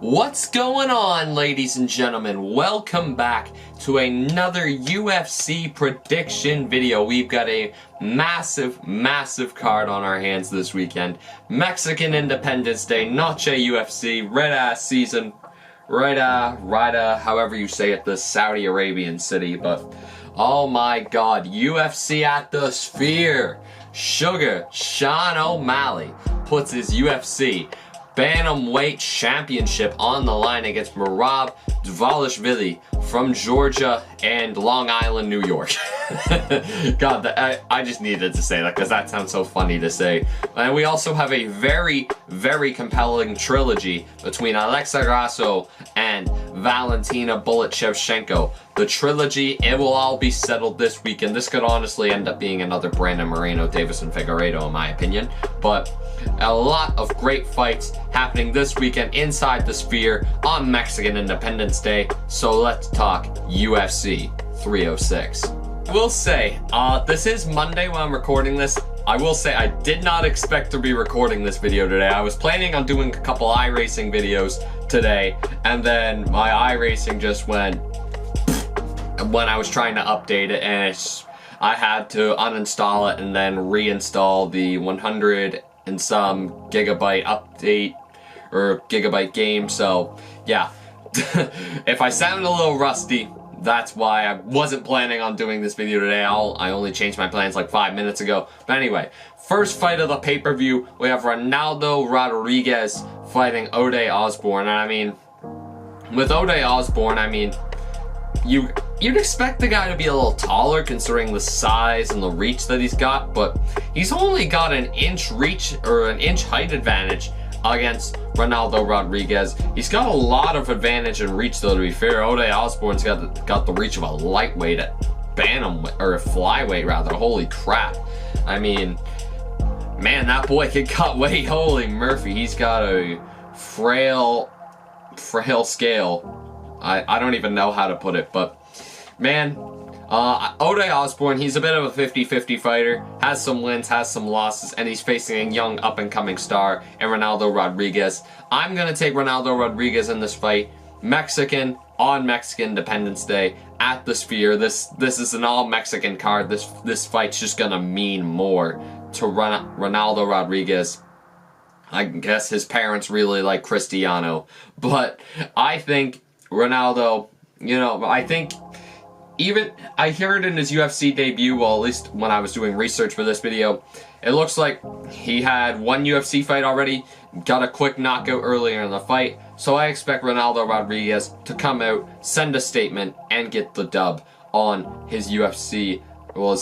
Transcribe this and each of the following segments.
What's going on, ladies and gentlemen? Welcome back to another UFC prediction video. We've got a massive card on our hands this weekend. Mexican Independence Day, Noche UFC, red-ass season, Rida, however you say it, the Saudi Arabian city, but oh my god, UFC at the Sphere. Sugar Sean O'Malley puts his UFC Bantamweight Championship on the line against Merab Dvalishvili from Georgia and Long Island, New York. God, I just needed to say that because that sounds so funny to say. And we also have a very compelling trilogy between Alexa Grasso and Valentina Shevchenko. The trilogy, it will all be settled this weekend. This could honestly end up being another Brandon Moreno, Davison Figueiredo in my opinion. But a lot of great fights happening this weekend inside the Sphere on Mexican Independence Day. So let's talk UFC 306. I will say, this is Monday when I'm recording this. I will say I did not expect to be recording this video today. I was planning on doing a couple iRacing videos today, and then my iRacing just went when I was trying to update it, and I had to uninstall it and then reinstall the 100 and some gigabyte update or gigabyte game. So yeah, if I sound a little rusty, that's why I wasn't planning on doing this video today. I only changed my plans like 5 minutes ago. But anyway, first fight of the pay-per-view, we have Ronaldo Rodriguez fighting Ode Osbourne. And I mean, with Ode Osbourne, I mean, you'd expect the guy to be a little taller considering the size and the reach that he's got, but he's only got an inch reach or an inch height advantage against Ronaldo Rodriguez. He's got a lot of advantage in reach though, to be fair. Ode Osbourne's got the reach of a lightweight at bantamweight, or a flyweight rather. Holy crap. I mean, man, that boy can cut weight. Holy Murphy, he's got a frail scale. I don't even know how to put it, but man, Ode Osbourne, he's a bit of a 50-50 fighter, has some wins, has some losses, and he's facing a young up-and-coming star in Ronaldo Rodriguez. I'm going to take Ronaldo Rodriguez in this fight. Mexican, on Mexican Independence Day, at the Sphere. This is an all-Mexican card. This fight's just going to mean more to Ronaldo Rodriguez. I guess his parents really like Cristiano, but I think Ronaldo, even I heard in his UFC debut, well, at least when I was doing research for this video, it looks like he had one UFC fight already, got a quick knockout earlier in the fight, so I expect Ronaldo Rodriguez to come out, send a statement, and get the dub on his his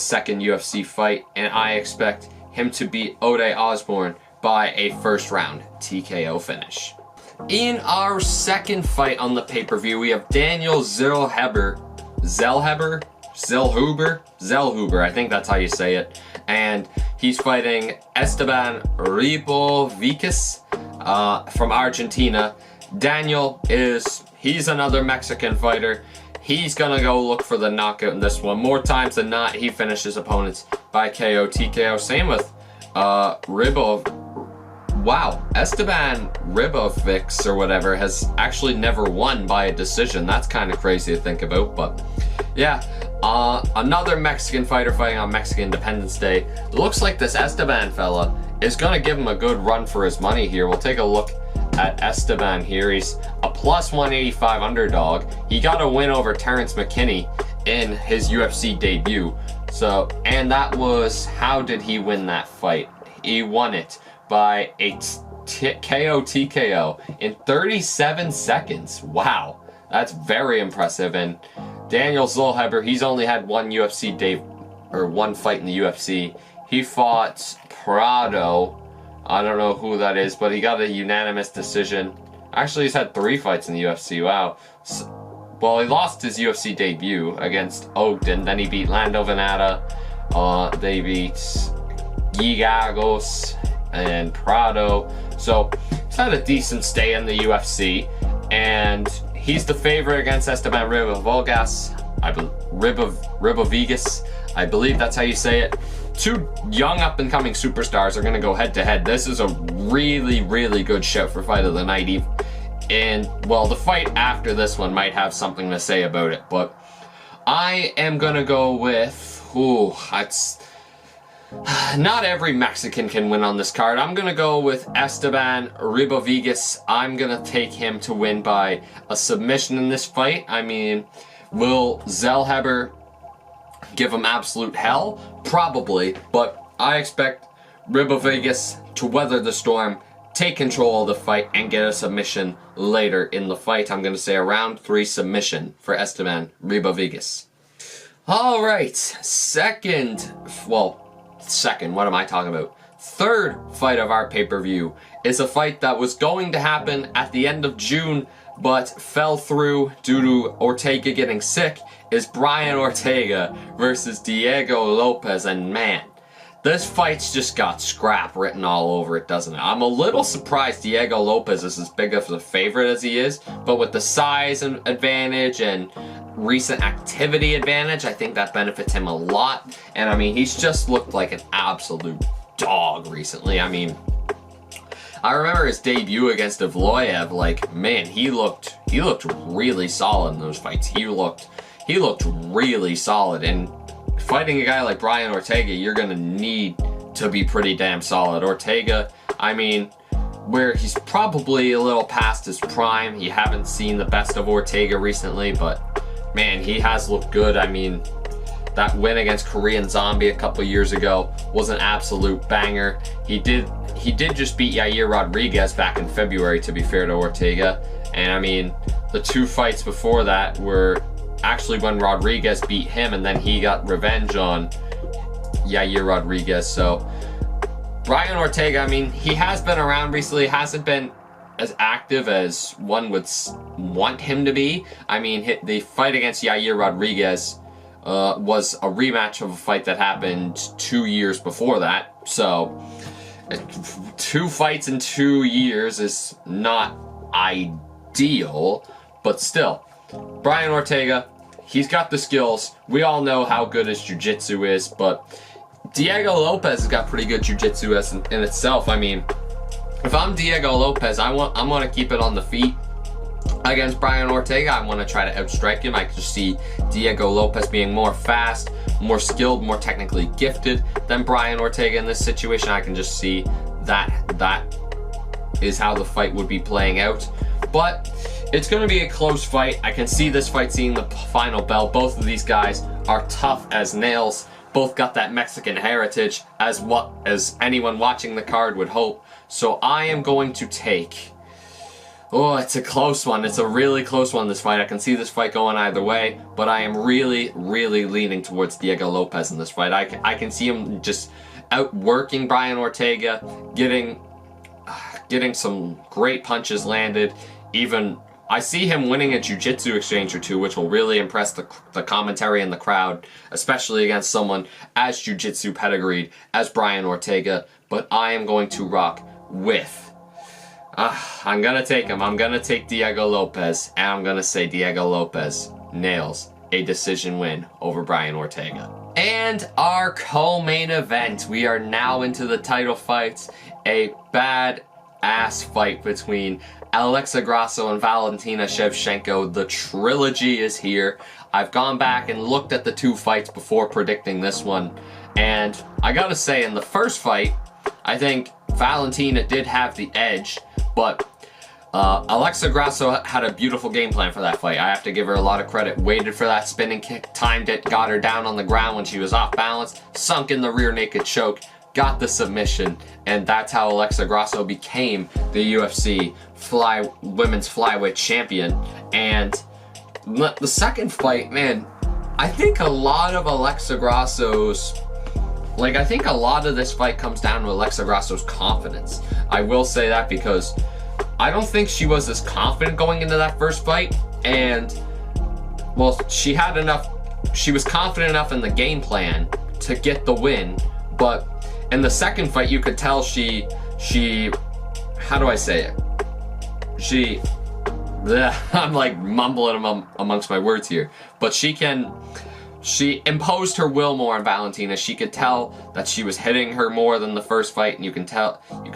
second UFC fight, and I expect him to beat Ode Osbourne by a first round TKO finish. In our second fight on the pay-per-view, we have Daniel Zellhuber, I think that's how you say it, and he's fighting Esteban Ribovikas from Argentina. Daniel he's another Mexican fighter. He's gonna go look for the knockout in this one. More times than not, he finishes opponents by KO, TKO. Same with Esteban Ribovikas or whatever has actually never won by a decision. That's kind of crazy to think about, but yeah, another Mexican fighter fighting on Mexican Independence Day. It looks like this Esteban fella is going to give him a good run for his money here. We'll take a look at Esteban here. He's a plus 185 underdog. He got a win over Terrence McKinney in his UFC debut. So, and that was, how did he win that fight? He won it by a KO TKO in 37 seconds. Wow, that's very impressive. And Daniel Zellhuber, he's only had one one fight in the UFC. He fought Prado. I don't know who that is, but he got a unanimous decision. Actually, he's had 3 fights in the UFC. Wow. Well, he lost his UFC debut against Ogden. Then he beat Lando Venata. They beat Giagos and Prado. So he's had a decent stay in the UFC, and he's the favorite against Esteban Ribovikas. I believe that's how you say it. Two young up-and-coming superstars are going to go head-to-head. This is a really good shout for fight of the night. And, well, the fight after this one might have something to say about it, but I am gonna go with, not every Mexican can win on this card. I'm gonna go with Esteban Rodriguez. I'm gonna take him to win by a submission in this fight. I mean, will Heber give him absolute hell? Probably, but I expect Rodriguez to weather the storm, take control of the fight, and get a submission later in the fight. I'm going to say a round 3 submission for Esteban Rodriguez. Alright, second, what am I talking about? Third fight of our pay-per-view is a fight that was going to happen at the end of June, but fell through due to Ortega getting sick, is Brian Ortega versus Diego Lopez, and man, this fight's just got scrap written all over it, doesn't it? I'm a little surprised Diego Lopez is as big of a favorite as he is, but with the size advantage and recent activity advantage, I think that benefits him a lot. And I mean, he's just looked like an absolute dog recently. I mean, I remember his debut against Evloev, like, man, he looked really solid in those fights. He looked really solid, and fighting a guy like Brian Ortega, you're gonna need to be pretty damn solid. Ortega, I mean, where he's probably a little past his prime. You haven't seen the best of Ortega recently, but man, he has looked good. I mean, that win against Korean Zombie a couple years ago was an absolute banger. He did just beat Yair Rodriguez back in February, to be fair to Ortega. And I mean, the 2 fights before that were actually when Rodriguez beat him, and then he got revenge on Yair Rodriguez. So Brian Ortega, I mean, he has been around recently, hasn't been as active as one would want him to be. I mean, the fight against Yair Rodriguez was a rematch of a fight that happened 2 years before that. So 2 fights in 2 years is not ideal, but still, Brian Ortega, he's got the skills. We all know how good his jiu-jitsu is, but Diego Lopez has got pretty good jiu-jitsu in itself. I mean, if I'm Diego Lopez, I want to keep it on the feet against Brian Ortega. I want to try to outstrike him. I can just see Diego Lopez being more fast, more skilled, more technically gifted than Brian Ortega in this situation. I can just see that is how the fight would be playing out. But it's going to be a close fight. I can see this fight seeing the final bell. Both of these guys are tough as nails. Both got that Mexican heritage, as anyone watching the card would hope. So I am going to take... Oh, it's a close one. It's a really close one, this fight. I can see this fight going either way, but I am really, really leaning towards Diego Lopez in this fight. I can see him just outworking Brian Ortega, getting some great punches landed. Even I see him winning a jiu-jitsu exchange or 2, which will really impress the commentary and the crowd, especially against someone as jiu-jitsu pedigreed as Brian Ortega. But I am going to rock with... I'm going to take him. I'm going to take Diego Lopez, and I'm going to say Diego Lopez nails a decision win over Brian Ortega. And our co-main event, we are now into the title fights. A bad-ass fight between Alexa Grasso and Valentina Shevchenko. The trilogy is here. I've gone back and looked at the 2 fights before predicting this one, and I gotta say, in the first fight, I think Valentina did have the edge, but Alexa Grasso had a beautiful game plan for that fight. I have to give her a lot of credit. Waited for that spinning kick, timed it, got her down on the ground when she was off balance, sunk in the rear naked choke, got the submission, and that's how Alexa Grasso became the UFC women's flyweight champion. And the second fight, man, I think a lot of Alexa Grasso's... I think a lot of this fight comes down to Alexa Grasso's confidence. I will say that because I don't think she was as confident going into that first fight, and, well, she was confident enough in the game plan to get the win, but in the second fight, you could tell she, how do I say it? I'm like mumbling amongst my words here, but she can she imposed her will more on Valentina. She could tell that she was hitting her more than the first fight, and you could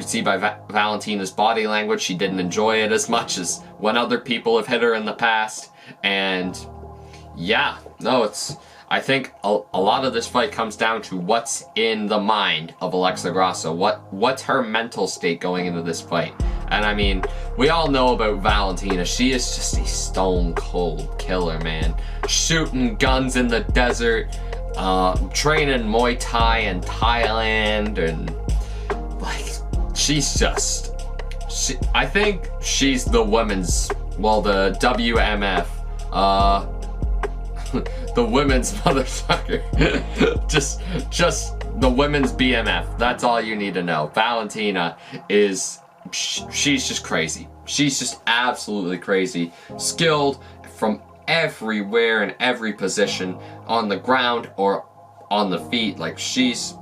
see by Valentina's body language she didn't enjoy it as much as when other people have hit her in the past. And yeah, no, I think a lot of this fight comes down to what's in the mind of Alexa Grasso. What's her mental state going into this fight? And I mean, we all know about Valentina. She is just a stone cold killer, man. Shooting guns in the desert, training Muay Thai in Thailand, and like, I think she's the women's, well, the WMF, the women's motherfucker. just the women's BMF. That's all you need to know. Valentina is, she's just crazy. She's just absolutely crazy. Skilled from everywhere in every position, on the ground or on the feet. Like, she's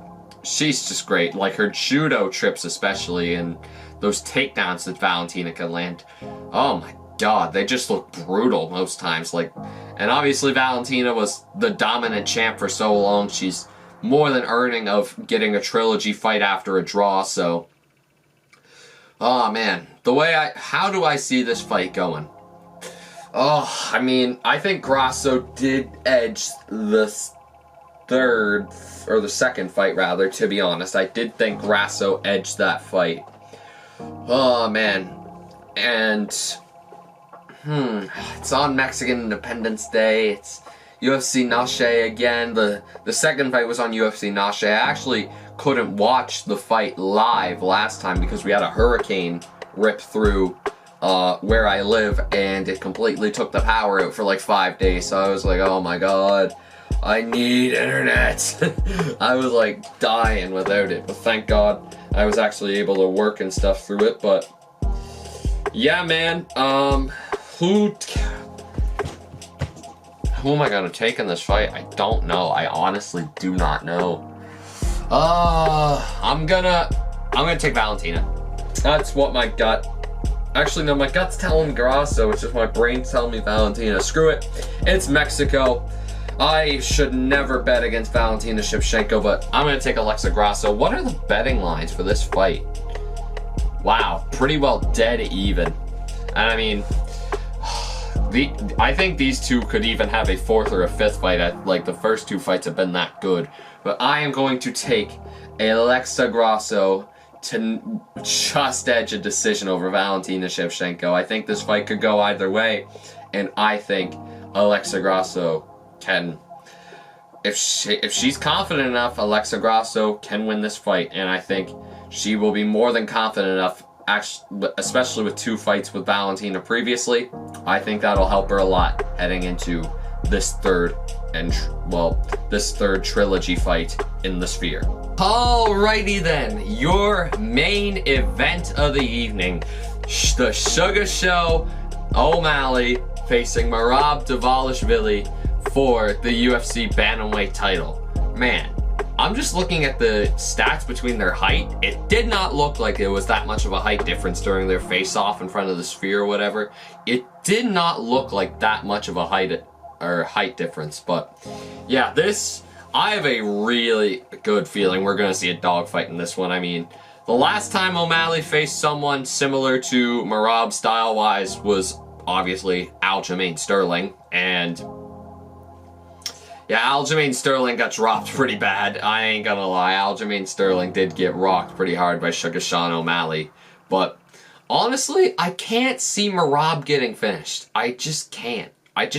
just great. Like, her judo trips especially, and those takedowns that Valentina can land. Oh my god, they just look brutal most times. Like, and obviously Valentina was the dominant champ for so long. She's more than earning of getting a trilogy fight after a draw. So, oh man, how do I see this fight going? Oh, I mean, I think Grasso did edge the second fight, rather, to be honest. I did think Grasso edged that fight. Oh man, and it's on Mexican Independence Day. It's UFC Nache again. The second fight was on UFC Nache. I actually couldn't watch the fight live last time because we had a hurricane rip through where I live, and it completely took the power out for like 5 days. So I was like, oh my god, I need internet. I was like dying without it, but thank god I was actually able to work and stuff through it. But yeah, man, who am I gonna take in this fight? I don't know. I honestly do not know. I'm gonna take Valentina. That's what my gut. Actually, no, my gut's telling Grasso. It's just my brain's telling me Valentina. Screw it. It's Mexico. I should never bet against Valentina Shevchenko, but I'm gonna take Alexa Grasso. What are the betting lines for this fight? Wow, pretty well dead even. And I mean, I think these two could even have a fourth or a fifth fight. Like, the first two fights have been that good. But I am going to take Alexa Grasso to just edge a decision over Valentina Shevchenko. I think this fight could go either way, and I think Alexa Grasso can, if she's confident enough, Alexa Grasso can win this fight, and I think she will be more than confident enough, especially with two fights with Valentina previously. I think that'll help her a lot heading into this third trilogy fight in the Sphere. Alrighty then, your main event of the evening, the Sugar Show O'Malley facing Merab Dvalishvili for the UFC Bantamweight title. Man, I'm just looking at the stats between their height. It did not look like it was that much of a height difference during their face-off in front of the Sphere or whatever. It did not look like that much of a height difference. But yeah, I have a really good feeling we're going to see a dogfight in this one. I mean, the last time O'Malley faced someone similar to Merab style-wise was obviously Aljamain Sterling, and yeah, Aljamain Sterling got dropped pretty bad. I ain't gonna lie, Aljamain Sterling did get rocked pretty hard by Sean O'Malley. But honestly, I can't see Merab getting finished. I just can't. I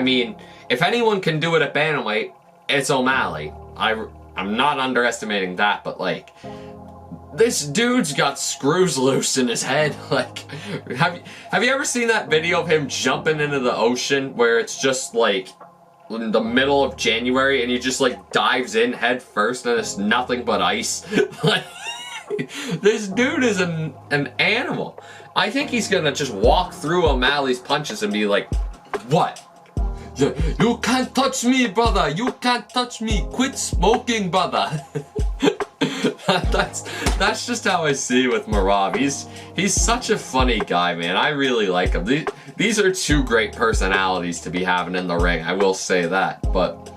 mean, if anyone can do it at bantamweight, it's O'Malley. I'm not underestimating that, but like, this dude's got screws loose in his head. Like, have you ever seen that video of him jumping into the ocean where it's just like in the middle of January and he just like dives in head first and it's nothing but ice? Like, this dude is an animal. I think he's gonna just walk through O'Malley's punches and be like, what? You can't touch me, brother. You can't touch me. Quit smoking, brother. That's just how I see with Merab. He's such a funny guy, man. I really like him. These are two great personalities to be having in the ring. I will say that. But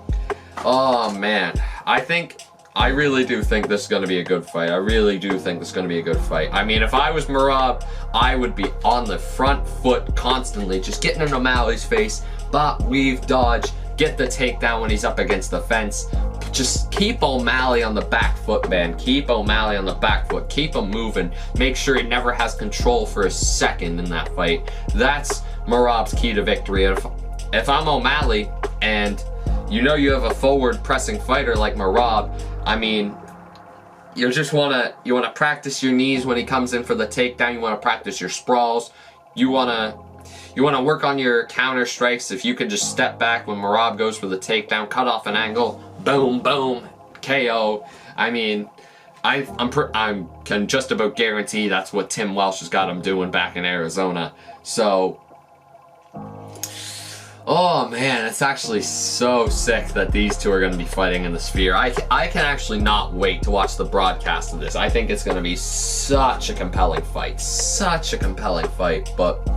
oh man, I really do think this is going to be a good fight. I really do think this is going to be a good fight. I mean, if I was Merab, I would be on the front foot constantly, just getting in O'Malley's face, bop, weave, dodge, get the takedown when he's up against the fence. Just keep O'Malley on the back foot, man. Keep O'Malley on the back foot. Keep him moving. Make sure he never has control for a second in that fight. That's Merab's key to victory. If I'm O'Malley and you know you have a forward pressing fighter like Merab, I mean, you wanna practice your knees when he comes in for the takedown. You wanna practice your sprawls. You wanna work on your counter strikes. If you could just step back when Merab goes for the takedown, cut off an angle, boom, boom, KO. I mean, I can just about guarantee that's what Tim Welsh has got him doing back in Arizona. So, oh man, it's actually so sick that these two are going to be fighting in the Sphere. I can actually not wait to watch the broadcast of this. I think it's going to be such a compelling fight. Such a compelling fight. But,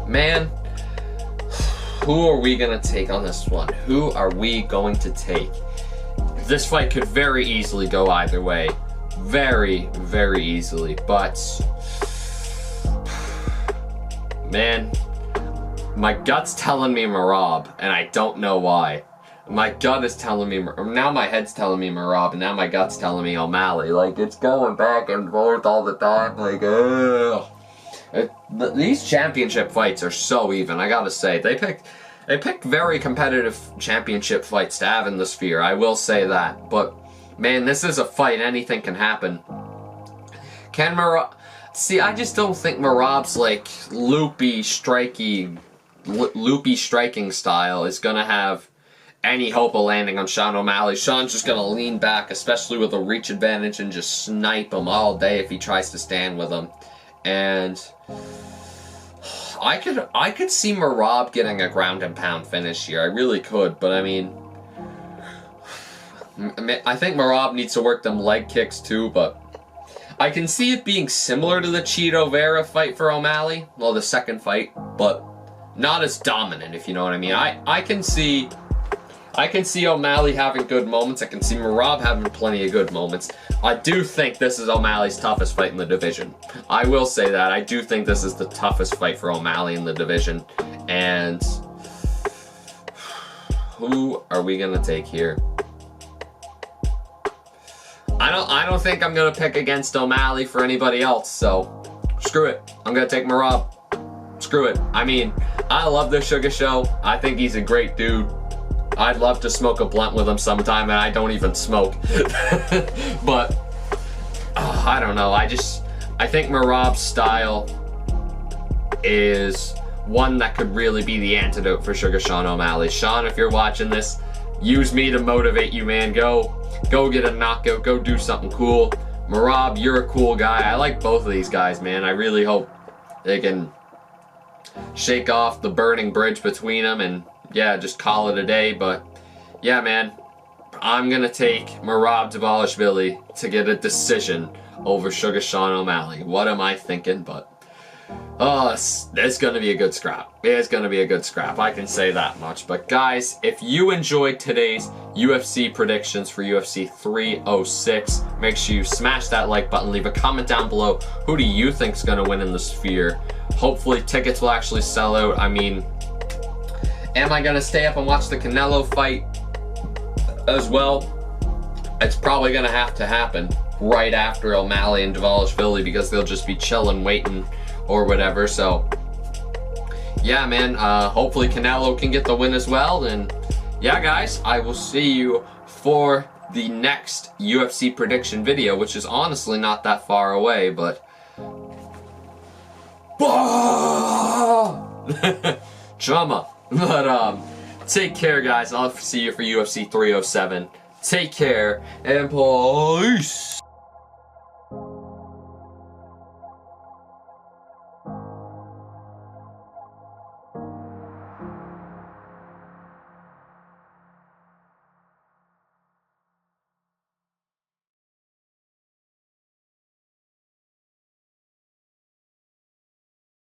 man, who are we going to take on this one? Who are we going to take? This fight could very easily go either way. Very, very easily. But, man, my gut's telling me Merab, and I don't know why. My gut is telling me, now my head's telling me Merab, and now my gut's telling me O'Malley. Like, it's going back and forth all the time. Like, these championship fights are so even, I gotta say. They picked very competitive championship fights to have in the Sphere, I will say that. But, man, this is a fight. Anything can happen. Can Merab... See, I just don't think Merab's, like, loopy striking style is gonna have any hope of landing on Sean O'Malley. Sean's just gonna lean back, especially with a reach advantage, and just snipe him all day if he tries to stand with him. And I could see Merab getting a ground and pound finish here. I really could, but I mean, I think Merab needs to work them leg kicks too, but I can see it being similar to the Cheeto Vera fight for O'Malley, well, the second fight, but not as dominant, if you know what I mean. I can see O'Malley having good moments. I can see Merab having plenty of good moments. I do think this is O'Malley's toughest fight in the division. I will say that. I do think this is the toughest fight for O'Malley in the division. And who are we gonna take here? I don't think I'm gonna pick against O'Malley for anybody else, so screw it. I'm gonna take Merab. Screw it. I mean, I love the Sugar Show. I think he's a great dude. I'd love to smoke a blunt with him sometime, and I don't even smoke. But, I don't know. I think Merab's style is one that could really be the antidote for Sugar Sean O'Malley. Sean, if you're watching this, use me to motivate you, man. Go get a knockout. Go do something cool. Merab, you're a cool guy. I like both of these guys, man. I really hope they can shake off the burning bridge between them and, yeah, just call it a day. But, yeah, man, I'm going to take Merab Dvalishvili to get a decision over Sugar Sean O'Malley. What am I thinking? But, oh, it's going to be a good scrap. It's going to be a good scrap. I can say that much. But, guys, if you enjoyed today's UFC predictions for UFC 306, make sure you smash that like button. Leave a comment down below. Who do you think is going to win in the Sphere? Hopefully, tickets will actually sell out. I mean, am I going to stay up and watch the Canelo fight as well? It's probably going to have to happen right after O'Malley and Dvalishvili, because they'll just be chilling, waiting, or whatever. So, yeah, man, hopefully Canelo can get the win as well. And, yeah, guys, I will see you for the next UFC prediction video, which is honestly not that far away, but... Drama. But, take care, guys. I'll see you for UFC 307. Take care, and peace.